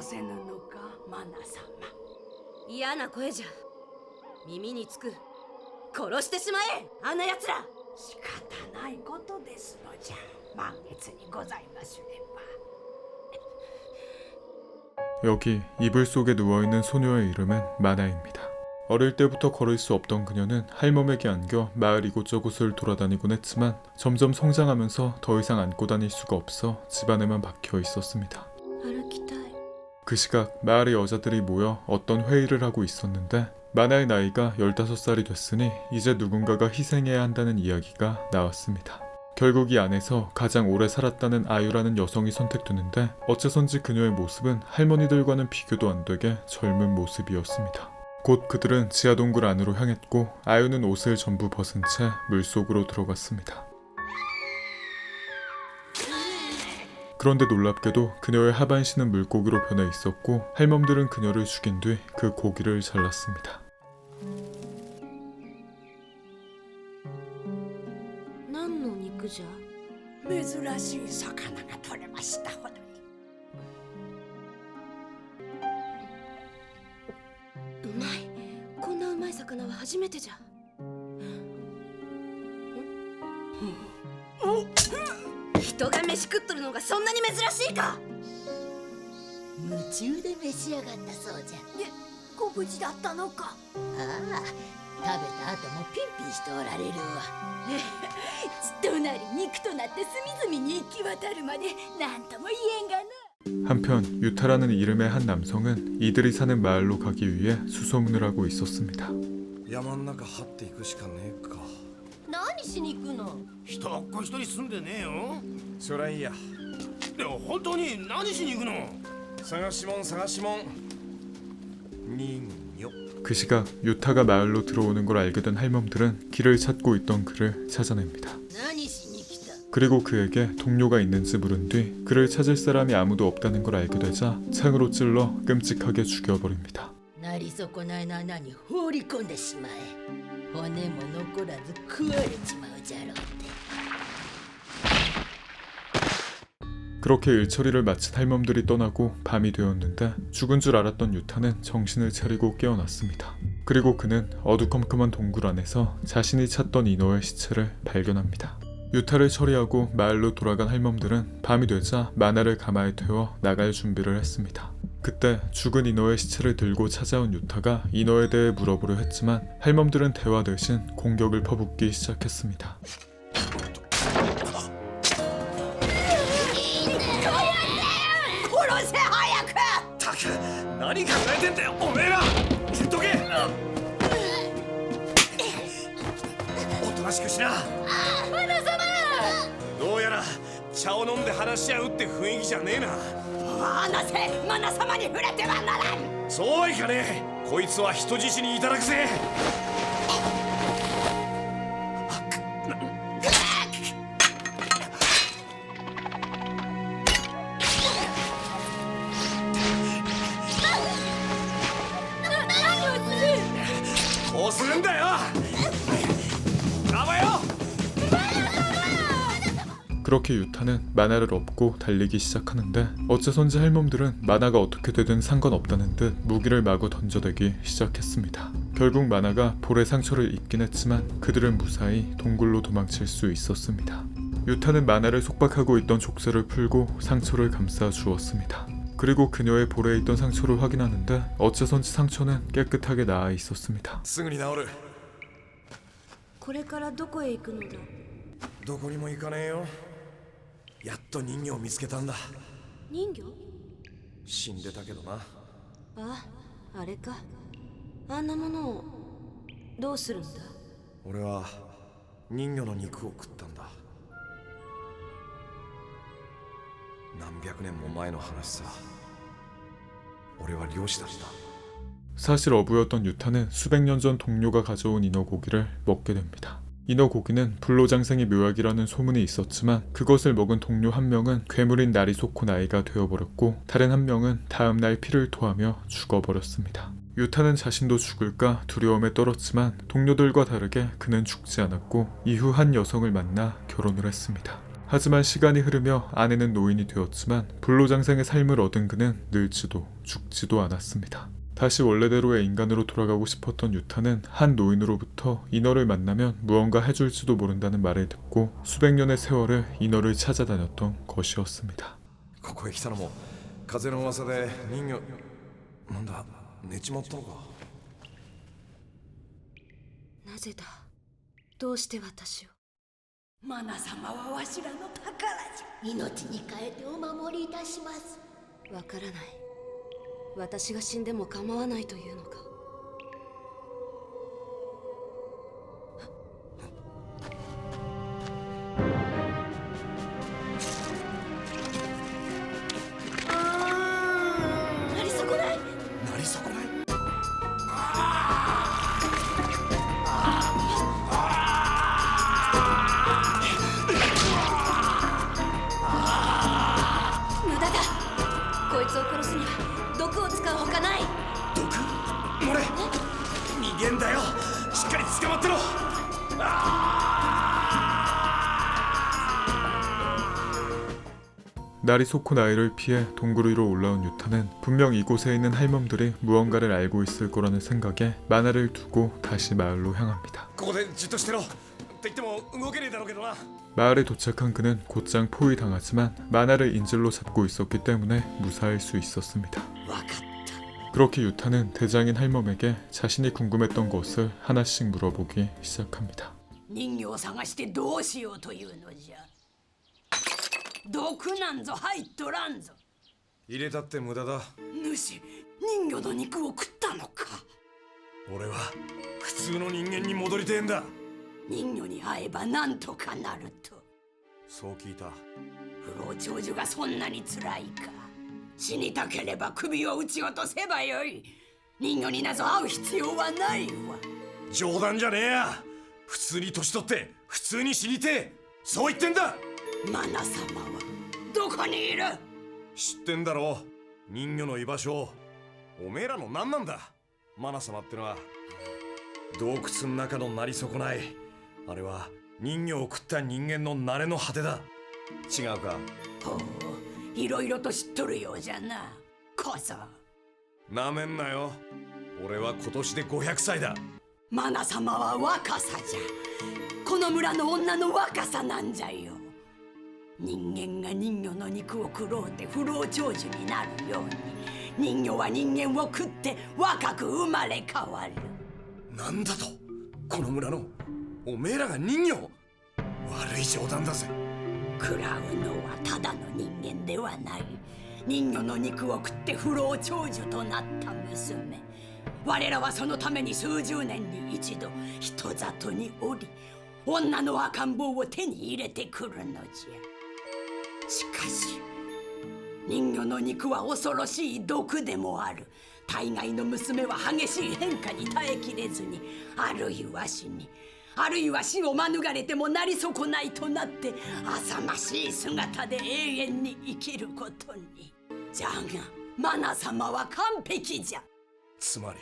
せぬのか、マナ様。嫌な声じゃ。耳につく。殺してしまえ、あんな奴ら。仕方ないことですのじゃ。満月にございますれば。 여기 이불 속에 누워있는 소녀의 이름은 마나입니다. 어릴 때부터 걸을 수 없던 그녀는 할멈에게 안겨 마을 이곳저곳을 돌아다니곤 했지만 점점 성장하면서 더 이상 안고 다닐 수가 없어 집안에만 박혀 있었습니다. 그 시각 마을의 여자들이 모여 어떤 회의를 하고 있었는데 마나의 나이가 15살이 됐으니 이제 누군가가 희생해야 한다는 이야기가 나왔습니다. 결국 이 안에서 가장 오래 살았다는 아유라는 여성이 선택되는데 어째선지 그녀의 모습은 할머니들과는 비교도 안 되게 젊은 모습이었습니다. 곧 그들은 지하동굴 안으로 향했고 아유는 옷을 전부 벗은 채 물속으로 들어갔습니다. 그런데 놀랍게도 그녀의 하반신은 물고기로 변해 있었고 할멈들은 그녀를 죽인 뒤 그 고기를 잘랐습니다. 何の肉じゃ。珍しい魚が取れましたほどに。うまい。こんなうまい魚は初めてじゃ。人が飯食っとるのがそんなに珍しいか。夢中で召し上がったそうじゃ。ご無事だったのか。ああ、食べた後もピンピンしておられるわ。血となり肉となって隅々に行き渡るまで何とも言えんがな。 한편 유타라는 이름의 한 남성은 이들이 사는 마을로 가기 위해 수소문을 하고 있었습니다. 山ん中張っていくしかねえか。何しに行くの？人っ子一人住んでねえよ。そりゃいいや。でも本当に何しに行くの？探しもん探しもん。人魚。 그 시각 유타가 마을로 들어오는 걸 알게 된 할멈들은 길을 찾고 있던 그를 찾아냅니다. 何しに来た？ 그리고 그에게 동료가 있는지 물은 뒤 그를 찾을 사람이 아무도 없다는 걸 알게 되자 창으로 찔러 끔찍하게 죽여버립니다. なり損ないの穴に放り込んでしまえ。骨も残らず食われちまうじゃろうって。 그렇게 일처리를 마친 할멈들이 떠나고 밤이 되었는데 죽은 줄 알았던 유타는 정신을 차리고 깨어났습니다. 그리고 그는 어두컴컴한 동굴 안에서 자신이 찾던 인어의 시체를 발견합니다. 유타를 처리하고 마을로 돌아간 할멈들은 밤이 되자 마나를 가마에 태워 나갈 준비를 했습니다. 그때 죽은 인어의 시체를 들고 찾아온 유타가 인어에 대해 물어보려 했지만 할멈들은 대화 대신 공격을 퍼붓기 시작했습니다. 殺せ早く。たく何考えてんだよおめえら。言っとけ。おとなしくしな。マナ様。どうやら茶を飲んで話し合うって雰囲気じゃねえな。離せ。マナ様に触れてはならん。そうはいかねえ。こいつは人質にいただくぜ。こうするんだよ。가봐요. 그렇게 유타는 마나를 업고 달리기 시작하는데 어째선지 할멈들은 마나가 어떻게 되든 상관없다는 듯 무기를 마구 던져대기 시작했습니다. 결국 마나가 볼에 상처를 입긴 했지만 그들은 무사히 동굴로 도망칠 수 있었습니다. 유타는 마나를 속박하고 있던 족쇄를 풀고 상처를 감싸 주었습니다. 그리고 그녀의 볼에 있던 상처를 확인하는데 어째선지 상처는 깨끗하게 나아 있었습니다. すぐに治る。これからどこへ行くのだ。どこにも行かねえよ。やっと人魚を見つけたんだ。人魚。死んでたけどな。あ、あれか。あんなものをどうするんだ。俺は人魚の肉を食ったんだ。何百年も前の話さ。俺は漁師だった。 사실 어부였던 유타는 수백 년 전 동료가 가져온 인어 고기를 먹게 됩니다. 인어 고기는 불로장생의 묘약이라는 소문이 있었지만 그것을 먹은 동료 한 명은 괴물인 나리소코 나이가 되어버렸고 다른 한 명은 다음날 피를 토하며 죽어버렸습니다. 유타는 자신도 죽을까 두려움에 떨었지만 동료들과 다르게 그는 죽지 않았고 이후 한 여성을 만나 결혼을 했습니다. 하지만 시간이 흐르며 아내는 노인이 되었지만 불로장생의 삶을 얻은 그는 늙지도 죽지도 않았습니다. 다시 원래대로의 인간으로 돌아가고 싶었던 유타는 한 노인으로부터 인어를 만나면 무언가 해줄지도 모른다는 말을 듣고 수백 년의 세월을 인어를 찾아다녔던 것이었습니다. ここへ来たのも風の噂で人魚なんだ寝ちまったのか。なぜだ、どうして私を。マナ様はわしらの宝じゃ。命に変えてお守りいたします。わからない。私が死んでも構わないというのか。なり損ない。なり損ない。無駄だ。こいつを殺すには毒を使うほかない。毒？俺逃げんだよ。しっかり捕まってろ。 날이 솟고 나이를 피해 동굴 위로 올라온 유타는 분명 이곳에 있는 할멈들이 무언가를 알고 있을 거라는 생각에 만화를 두고 다시 마을로 향합니다. ここでじっとしてろ。って言っても動けねえだろうけどな。 마을에 도착한 그는 곧장 포위당하지만 만화를 인질로 잡고 있었기 때문에 무사할 수 있었습니다. 그렇게 유타는 대장인 할멈에게 자신이 궁금했던 것을 하나씩 물어보기 시작합니다. 人形を探してどうしようというのじゃ。毒なんぞ入っとらんぞ。入れたって無駄だ。主、人魚の肉を食ったのか。俺は普通の人間に戻りてえんだ。人魚に会えばなんとかなると。そう聞いた。不老長寿がそんなに辛いか。死にたければ首を打ち落とせばよい。人魚になぞ会う必要はないわ。冗談じゃねえや。普通に年取って普通に死にてえ。そう言ってんだ。マナ様はどこにいる？知ってんだろう。人魚の居場所。おめえらの何なんだ。マナ様ってのは洞窟の中のなり損ない。あれは人魚を食った人間の慣れの果てだ。違うか。ほう、いろいろと知っとるようじゃな。こそなめんなよ。俺は今年で500歳だ。マナ様は若さじゃ。この村の女の若さなんじゃよ。人間が人魚の肉を食ろうて不老長寿になるように、人魚は人間を食って若く生まれ変わる。なんだと、この村のおめえらが人魚。悪い冗談だぜ。食らうのはただの人間ではない。人魚の肉を食って不老長寿となった娘。我らはそのために数十年に一度人里に降り、女の赤ん坊を手に入れてくるのじゃ。しかし人魚の肉は恐ろしい毒でもある。大概の娘は激しい変化に耐えきれずに、あるいは死に、あるいは死を免れてもなり損ないとなって浅ましい姿で永遠に生きることに。じゃがマナ様は完璧じゃ。つまり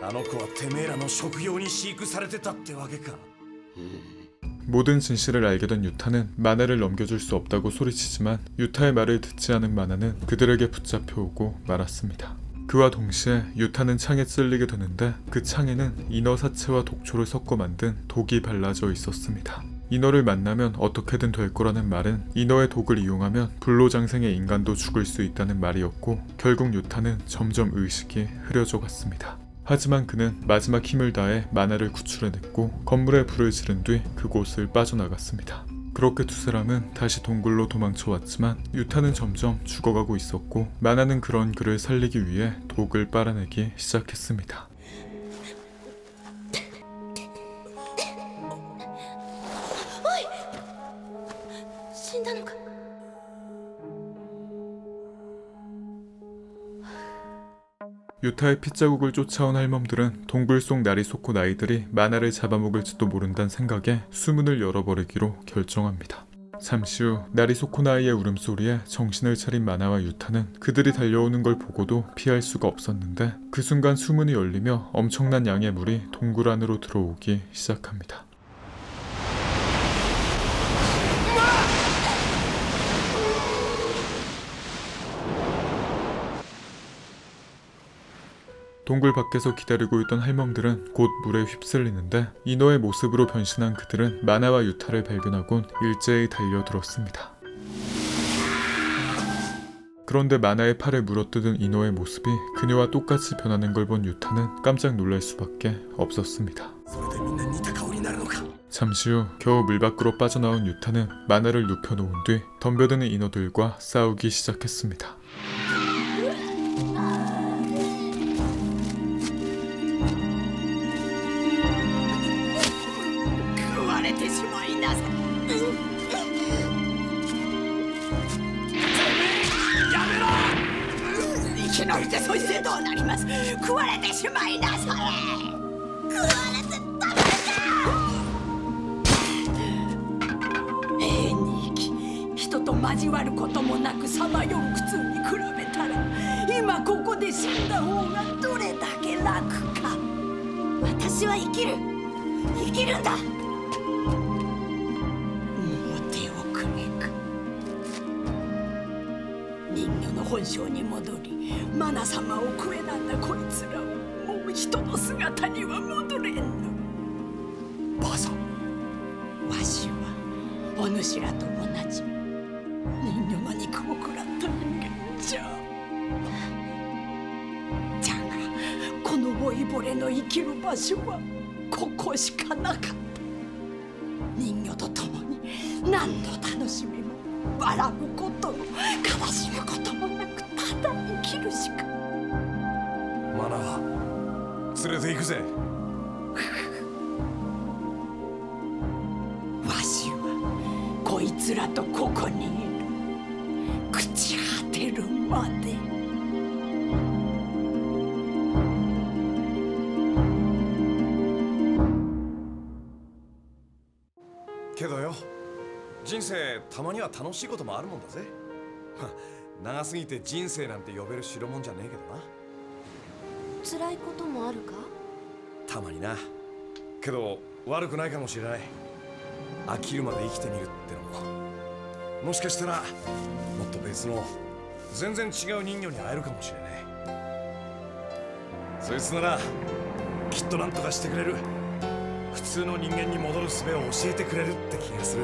あの子はてめえらの食用に飼育されてたってわけか。 모든 진실을 알게 된 유타는 마나를 넘겨줄 수 없다고 소리치지만 유타의 말을 듣지 않은 마나는 그들에게 붙잡혀오고 말았습니다. 그와 동시에 유타는 창에 찔리게 되는데 그 창에는 인어 사체와 독초를 섞어 만든 독이 발라져 있었습니다. 인어를 만나면 어떻게든 될 거라는 말은 인어의 독을 이용하면 불로장생의 인간도 죽을 수 있다는 말이었고, 결국 유타는 점점 의식이 흐려져 갔습니다. 하지만 그는 마지막 힘을 다해 마나를 구출해냈고 건물에 불을 지른 뒤 그곳을 빠져나갔습니다. 그렇게 두 사람은 다시 동굴로 도망쳐왔지만 유타는 점점 죽어가고 있었고 마나는 그런 그를 살리기 위해 독을 빨아내기 시작했습니다. 死んだのか。 유타의 핏자국을 쫓아온 할멈들은 동굴 속 날이 솟고 나이들이 마나를 잡아먹을지도 모른다는 생각에 수문을 열어버리기로 결정합니다. 잠시 후 날이 솟고 나이의 울음소리에 정신을 차린 마나와 유타는 그들이 달려오는 걸 보고도 피할 수가 없었는데, 그 순간 수문이 열리며 엄청난 양의 물이 동굴 안으로 들어오기 시작합니다. 동굴 밖에서 기다리고 있던 할멈들은 곧 물에 휩쓸리는데 이노의 모습으로 변신한 그들은 마나와 유타를 발견하곤 일제히 달려들었습니다. 그런데 마나의 팔에 물어뜯은 이노의 모습이 그녀와 똑같이 변하는 걸 본 유타는 깜짝 놀랄 수밖에 없었습니다. それでみんな似た顔になるのか 잠시 후 겨우 물 밖으로 빠져나온 유타는 마나를 눕혀놓은 뒤 덤벼드는 인어들과 싸우기 시작했습니다. 食われてしまいなさい。生き延びてそしてどうなります。食われてしまいなさい。食われてたまるか。永遠に生き、人と交わることもなくさまよう苦痛に比べたら、今ここで死んだ方がどれだけ楽か。私は生きるんだ。もう手をくれか。人魚の本性に戻り、マナ様を食えなんだこいつらはもう人の姿には戻れんの。ばあさんわしはお主らと同じ人魚の肉を食らった人間じゃ。じゃがこの老いぼれの生きる場所はここしかなかった。人魚と共に何の楽しみも笑うことも悲しむこともなくただ生きるしか。マナ連れて行くぜ。わしはこいつらとここにいる。朽ち果てるまで。けどよ、人生たまには楽しいこともあるもんだぜ。長すぎて人生なんて呼べる代物じゃねえけどな。辛いこともあるか？たまにな。けど悪くないかもしれない。飽きるまで生きてみるってのも。もしかしたらもっと別の全然違う人魚に会えるかもしれない。そいつならきっと何とかしてくれる。普通の人間に戻る術を教えてくれるって気がする。